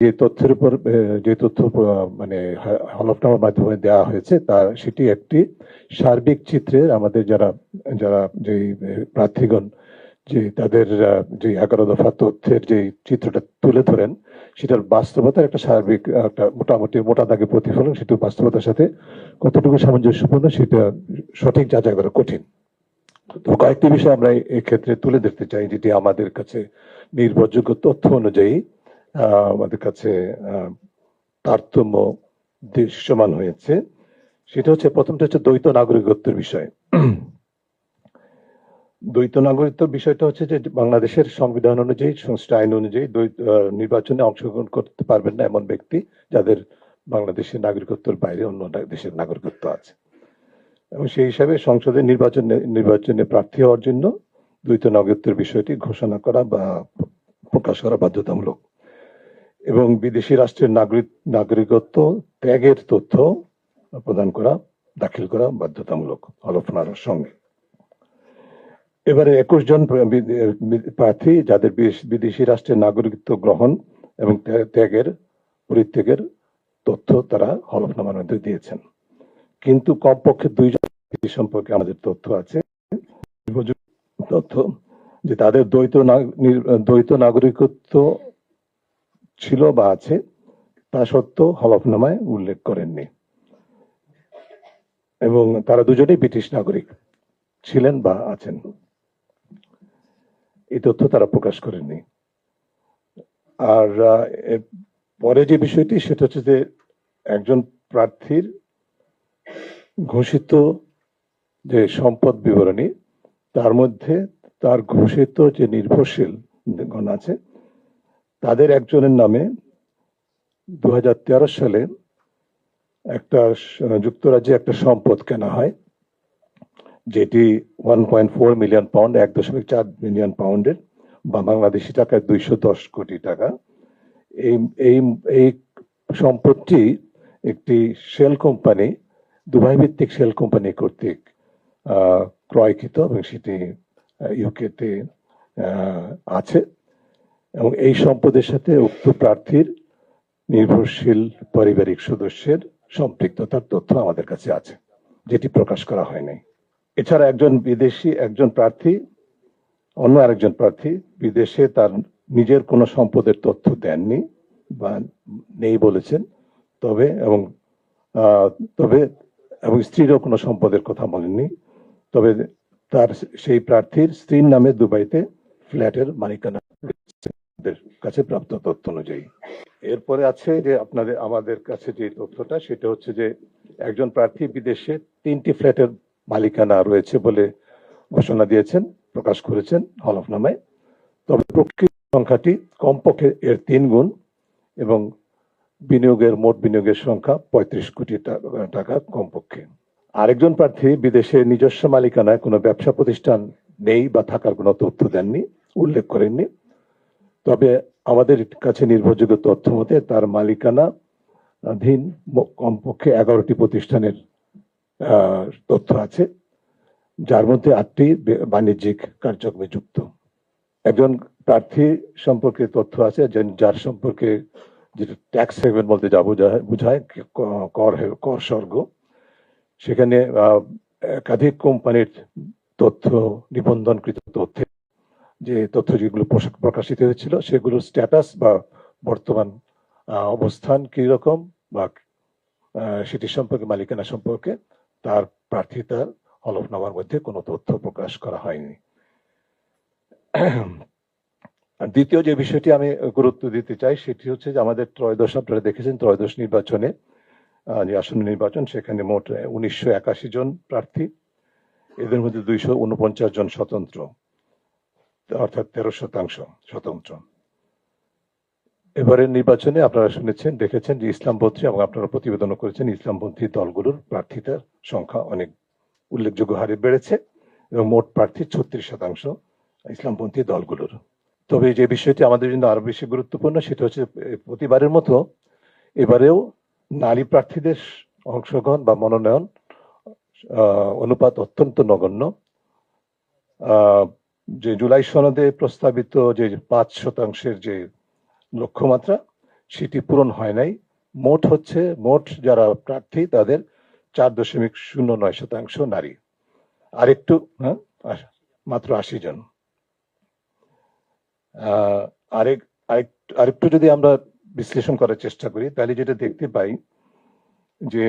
যে তথ্যের উপর যে তথ্য মানে হলফনামার মাধ্যমে দেওয়া হয়েছে সেটি একটি সার্বিক চিত্রের আমাদের যারা যারা যে প্রার্থীগণ যে তাদের যে 11 দফা তথ্যের যে চিত্রটা তুলে ধরেন সেটার বাস্তবতার একটা সার্বিক একটা মোটামুটি মোটা দাগে প্রতিফলন, সেটা বাস্তবতার সাথে কতটুকু সামঞ্জস্যপূর্ণ সেটা সঠিক যাচাই করা কঠিন। তো কয়েকটি বিষয় আমরা এই ক্ষেত্রে তুলে ধরতে চাই, যেটি আমাদের কাছে নির্ভরযোগ্য তথ্য অনুযায়ী আমাদের কাছে তারতম্য দৃশ্যমান হয়েছে। সেটা হচ্ছে, প্রথমটা হচ্ছে দ্বৈত নাগরিকত্বের বিষয়। দ্বৈত নাগরিকত্ব বিষয়টা হচ্ছে যে বাংলাদেশের সংবিধান অনুযায়ী, সংশ্লিষ্ট আইন অনুযায়ী নির্বাচনে অংশগ্রহণ করতে পারবেন না এমন ব্যক্তি যাদের বাংলাদেশের নাগরিকত্বের বাইরে অন্য দেশের নাগরিকত্ব আছে, এবং সেই হিসাবে সংসদের নির্বাচনে প্রার্থী হওয়ার জন্য দ্বৈত নাগরিকত্বের বিষয়টি ঘোষণা করা বা প্রকাশ করা বাধ্যতামূলক, এবং বিদেশি রাষ্ট্রের নাগরিকত্ব ত্যাগের তথ্য প্রদান করা, দাখিল করা বাধ্যতামূলক হলফনামার সঙ্গে। এবারে 21 জন প্রার্থী যাদের বিদেশি রাষ্ট্রের নাগরিকত্ব গ্রহণ এবং ত্যাগের পরিত্যাগের তথ্য তারা হলফনামার মধ্যে দিয়েছেন, কিন্তু কমপক্ষে 2 জন সম্পর্কে আমাদের তথ্য আছে, তথ্য যে তাদের দ্বৈত নাগরিকত্ব ছিল বা আছে, তা সত্ত্বেও হলফনামায় উল্লেখ করেননি, এবং তারা দুজনেই ব্রিটিশ নাগরিক ছিলেন বা আছেন, এই তথ্য তারা প্রকাশ করেননি। আর পরে যে বিষয়টি সেটা হচ্ছে যে একজন প্রার্থীর ঘোষিত যে সম্পদ বিবরণী, তার মধ্যে তার ঘোষিত যে নির্ভরশীল গণ আছে তাদের একজনের নামে 2013 সালে একটা যুক্তরাজ্যে একটা সম্পদ কেনা হয়, যেটি 1.4 মিলিয়ন পাউন্ড, 1.4 মিলিয়ন পাউন্ডের বা বাংলাদেশি টাকায় 210 কোটি টাকা। এই সম্পদটি একটি শেল কোম্পানি, দুবাই ভিত্তিক শেল কোম্পানি কর্তৃক ক্রয়কৃত, এবং সেটি ইউকেতে আছে, এবং এই সম্পদের সাথে উক্ত প্রার্থীর নির্ভরশীল পারিবারিক সদস্যের সম্পৃক্ততার তথ্য আমাদের কাছে আছে, যেটি প্রকাশ করা হয়নি। এছাড়া একজন প্রার্থী অন্য আরেকজন প্রার্থী বিদেশে তার নিজের কোনো সম্পদের তথ্য দেননি বা নেই বলেছেন, তবে স্ত্রীরও কোনো সম্পদের কথা বলেননি, তবে তার সেই প্রার্থীর স্ত্রীর নামে দুবাইতে ফ্ল্যাটের মালিকানা কাছে প্রাপ্ত তথ্য অনুযায়ী। এরপরে আছে যে আমাদের কাছে যে তথ্যটা সেটা হচ্ছে যে একজন প্রার্থী বিদেশে 3টি ফ্ল্যাটের মালিকানা রয়েছে বলে ঘোষণা দিয়েছেন, প্রকাশ করেছেন হলফনামায়, তবে প্রকৃত সংখ্যাটি কমপক্ষে এর 3 গুণ, এবং মোট বিনিয়োগের সংখ্যা 35 কোটি টাকা কমপক্ষে। আরেকজন প্রার্থী বিদেশে নিজস্ব মালিকানায় কোনো ব্যবসা প্রতিষ্ঠান নেই বা থাকার কোনো তথ্য দেননি, উল্লেখ করেননি, তবে আমাদের কাছে নির্ভরযোগ্য তথ্য মতে তার মালিকানাধীন কমপক্ষে 11টি প্রতিষ্ঠানের তথ্য আছে, যার মধ্যে 8টি বাণিজ্যিক কার্যক্রমে যুক্ত। একজন প্রার্থী সম্পর্কে তথ্য আছে যার সম্পর্কে যেটা ট্যাক্স হেভেন বলতে যা বোঝায় কর স্বর্গ, সেখানে একাধিক কোম্পানির তথ্য, নিবন্ধনকৃত তথ্যে যে তথ্য যেগুলো প্রকাশিত হয়েছিল সেগুলোর স্ট্যাটাস বা বর্তমান অবস্থান কি রকম বা সেটি সম্পর্কে, মালিকানা সম্পর্কে তার প্রার্থিতার হলফনামার মধ্যে কোনো তথ্য প্রকাশ করা হয়নি। দ্বিতীয় যে বিষয়টি আমি গুরুত্ব দিতে চাই সেটি হচ্ছে যে আমাদের আপনারা দেখেছেন ত্রয়োদশ নির্বাচনে, যে আসন্ন নির্বাচন, সেখানে মোট 1981 জন প্রার্থী, এদের মধ্যে 249 জন স্বতন্ত্র, অর্থাৎ 13% স্বতন্ত্র। এবারের নির্বাচনে আপনারা শুনেছেন, দেখেছেন যে ইসলামপন্থী, এবং আপনারা প্রতিবেদনও করেছেন, ইসলামপন্থী দলগুলোর প্রার্থীতার সংখ্যা অনেক উল্লেখযোগ্য হারে বেড়েছে, এবং মোট প্রার্থী 36% ইসলামপন্থী দলগুলোর। তবে যে বিষয়টি আমাদের জন্য আরো বেশি গুরুত্বপূর্ণ সেটা হচ্ছে প্রতিবারের মতো এবারেও নারী প্রার্থীদের অংশগ্রহণ বা মনোনয়ন অনুপাত অত্যন্ত নগণ্য। যে জুলাই সনদে প্রস্তাবিত যে 5% যে লক্ষ্যমাত্রা, সেটি পূরণ হয় নাই। মোট যারা প্রার্থী তাদের 4.09% নারী। আরেকটু মাত্র 80 জন। আরেক আরেকটু যদি আমরা বিশ্লেষণ করার চেষ্টা করি তাহলে যেটা দেখতে পাই যে